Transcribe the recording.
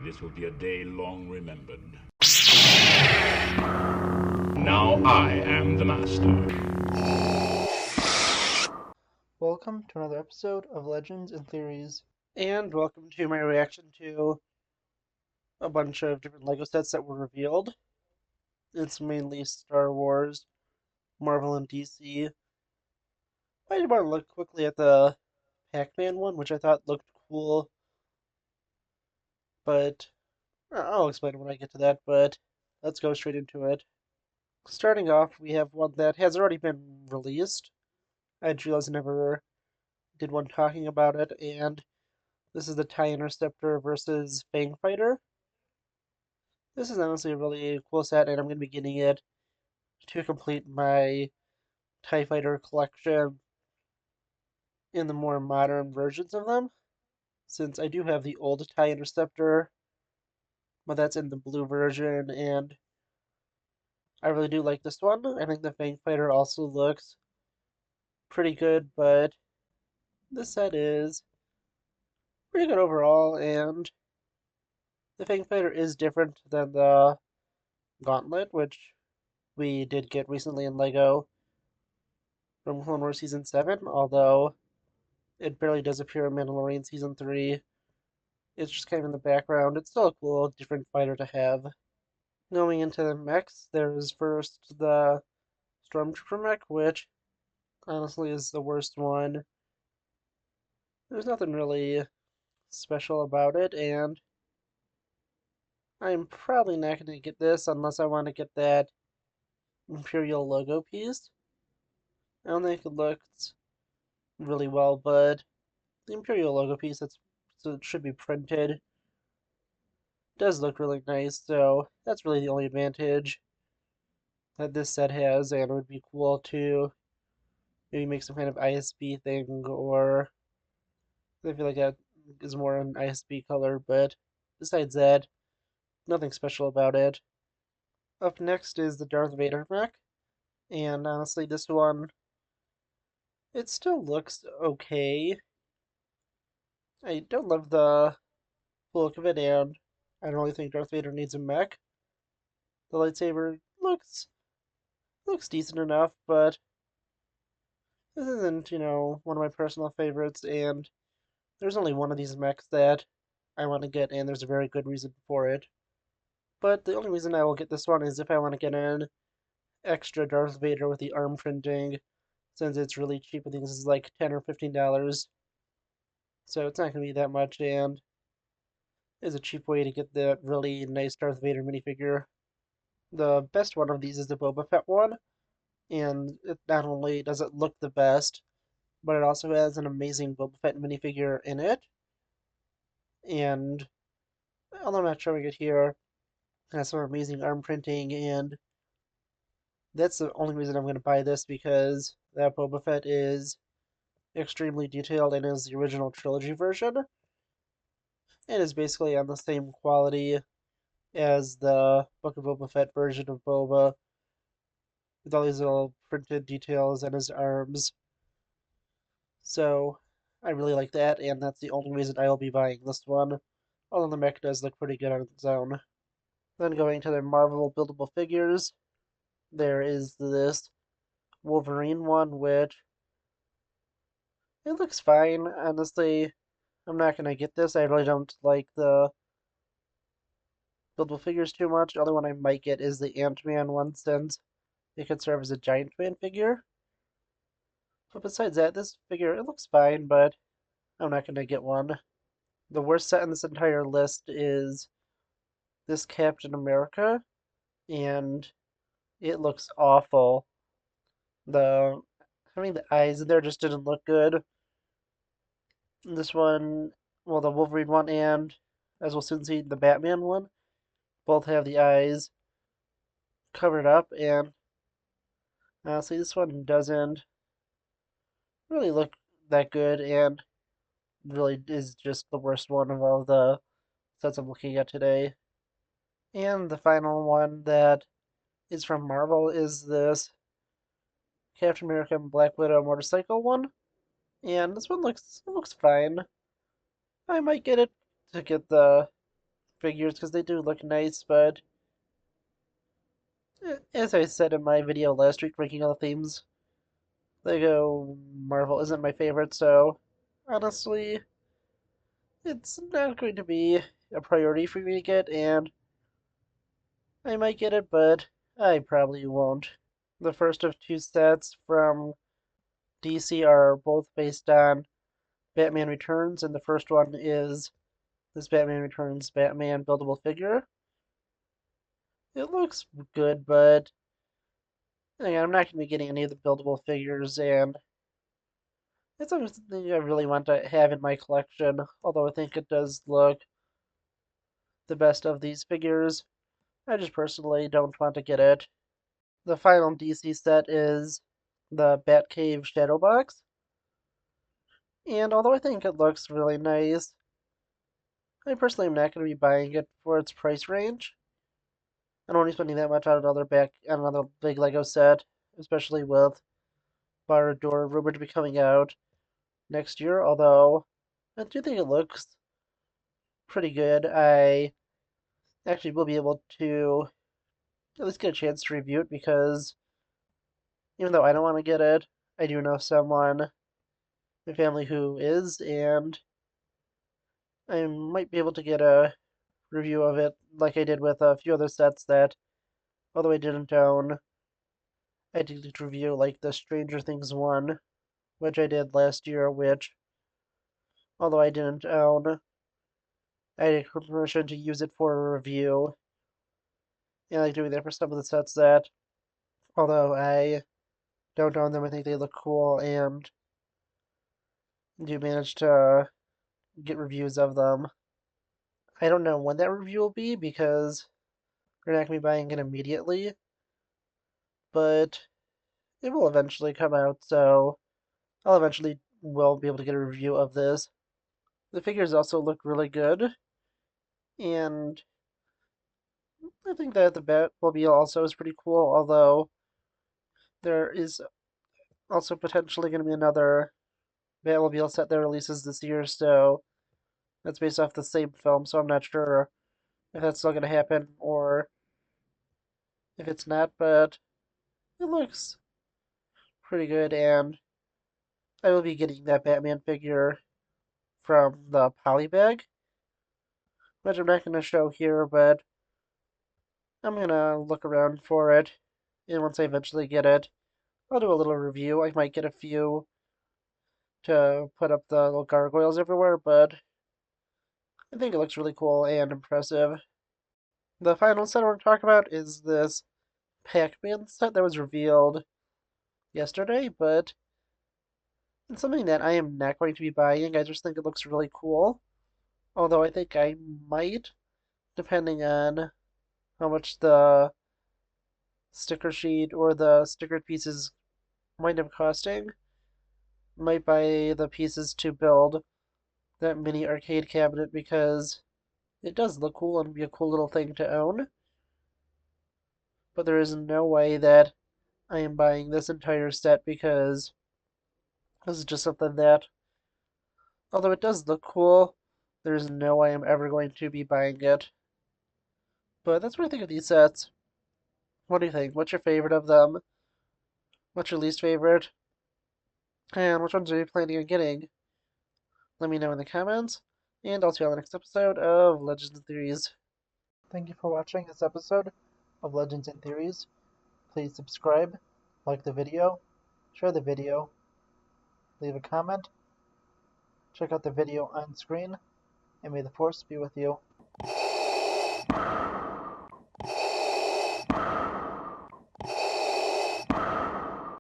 This will be a day long remembered. Now I am the master. Welcome to another episode of Legends and Theories. And welcome to my reaction to a bunch of different LEGO sets that were revealed. It's mainly Star Wars, Marvel, and DC. I did want to look quickly at the Pac Man one, which I thought looked cool, but I'll explain when I get to that, but let's go straight into it. Starting off, we have one that has already been released. I just realized I never did one talking about it, and this is the TIE Interceptor versus Fang Fighter. This is honestly a really cool set, and I'm going to be getting it to complete my TIE Fighter collection in the more modern versions of them, since I do have the old TIE Interceptor, but that's in the blue version, and I really do like this one. I think the Fang Fighter also looks pretty good, but this set is pretty good overall, and the Fang Fighter is different than the Gauntlet, which we did get recently in LEGO from Clone Wars Season 7, although it barely does appear in Mandalorian Season 3. It's just kind of in the background. It's still a cool, different fighter to have. Going into the mechs, there's first the Stormtrooper mech, which honestly is the worst one. There's nothing really special about it, and I'm probably not going to get this unless I want to get that Imperial logo piece. I don't think it looks really well, but the Imperial logo piece so it should be printed does look really nice, so that's really the only advantage that this set has, and it would be cool to maybe make some kind of ISB thing, or I feel like that is more an ISB color, but besides that, nothing special about it. Up next is the Darth Vader mech, and honestly, this one, it still looks okay. I don't love the look of it, and I don't really think Darth Vader needs a mech. The lightsaber looks decent enough, but this isn't, one of my personal favorites, and there's only one of these mechs that I want to get, and there's a very good reason for it. But the only reason I will get this one is if I want to get an extra Darth Vader with the arm printing, since it's really cheap. I think this is like $10 or $15. So it's not going to be that much, and it's a cheap way to get the really nice Darth Vader minifigure. The best one of these is the Boba Fett one, and it not only does it look the best, but it also has an amazing Boba Fett minifigure in it. And although I'm not showing it here, it has some amazing arm printing, and that's the only reason I'm going to buy this, because that Boba Fett is extremely detailed and is the original trilogy version, and is basically on the same quality as the Book of Boba Fett version of Boba, with all these little printed details on his arms. So I really like that, and that's the only reason I will be buying this one, although the mech does look pretty good on its own. Then going to the Marvel buildable figures, there is this Wolverine one, which it looks fine. Honestly, I'm not gonna get this. I really don't like the buildable figures too much. The only one I might get is the Ant-Man one, since it could serve as a giant man figure. But besides that, this figure, it looks fine, but I'm not gonna get one. The worst set in this entire list is this Captain America, and it looks awful. The Having the eyes in there just didn't look good. This one, well, the Wolverine one, and as we'll soon see, the Batman one, both have the eyes covered up, and honestly, this one doesn't really look that good, and really is just the worst one of all the sets I'm looking at today. And the final one that is from Marvel is this Captain America and Black Widow motorcycle one, and this one looks fine. I might get it to get the figures because they do look nice, but as I said in my video last week ranking all the themes, Lego Marvel isn't my favorite, so honestly, it's not going to be a priority for me to get, and I might get it, but I probably won't. The first of two sets from DC are both based on Batman Returns, and the first one is this Batman Returns Batman buildable figure. It looks good, but again, I'm not going to be getting any of the buildable figures, and it's something I really want to have in my collection, although I think it does look the best of these figures. I just personally don't want to get it. The final DC set is the Batcave Shadow Box, and although I think it looks really nice, I personally am not going to be buying it for its price range. I don't want to be spending that much on another big Lego set, especially with Bar-Ador rumored to be coming out next year, although I do think it looks pretty good. I actually will be able to at least get a chance to review it because even though I don't want to get it, I do know someone in my family who is, and I might be able to get a review of it like I did with a few other sets that, although I didn't own, I did review, like the Stranger Things one, which I did last year, which, although I didn't own, I had permission to use it for a review. And I like doing that for some of the sets that, although I don't own them, I think they look cool and do manage to get reviews of them. I don't know when that review will be because we're not going to be buying it immediately, but it will eventually come out, so I'll eventually will be able to get a review of this. The figures also look really good, and I think that the Batmobile also is pretty cool, although there is also potentially going to be another Batmobile set that releases this year, so that's based off the same film, so I'm not sure if that's still going to happen or if it's not, but it looks pretty good, and I will be getting that Batman figure from the polybag, which I'm not going to show here, but I'm going to look around for it, and once I eventually get it, I'll do a little review. I might get a few to put up the little gargoyles everywhere, but I think it looks really cool and impressive. The final set I want to talk about is this Pac Man set that was revealed yesterday, but it's something that I am not going to be buying. I just think it looks really cool. Although I think I might, depending on how much the sticker sheet or the stickered pieces might up costing, might buy the pieces to build that mini arcade cabinet because it does look cool and be a cool little thing to own. But there is no way that I am buying this entire set because this is just something that, although it does look cool, there's no way I'm ever going to be buying it. But that's what I think of these sets. What do you think? What's your favorite of them? What's your least favorite? And which ones are you planning on getting? Let me know in the comments, and I'll see you on the next episode of Legends and Theories. Thank you for watching this episode of Legends and Theories. Please subscribe, like the video, share the video, leave a comment, check out the video on screen, and may the Force be with you.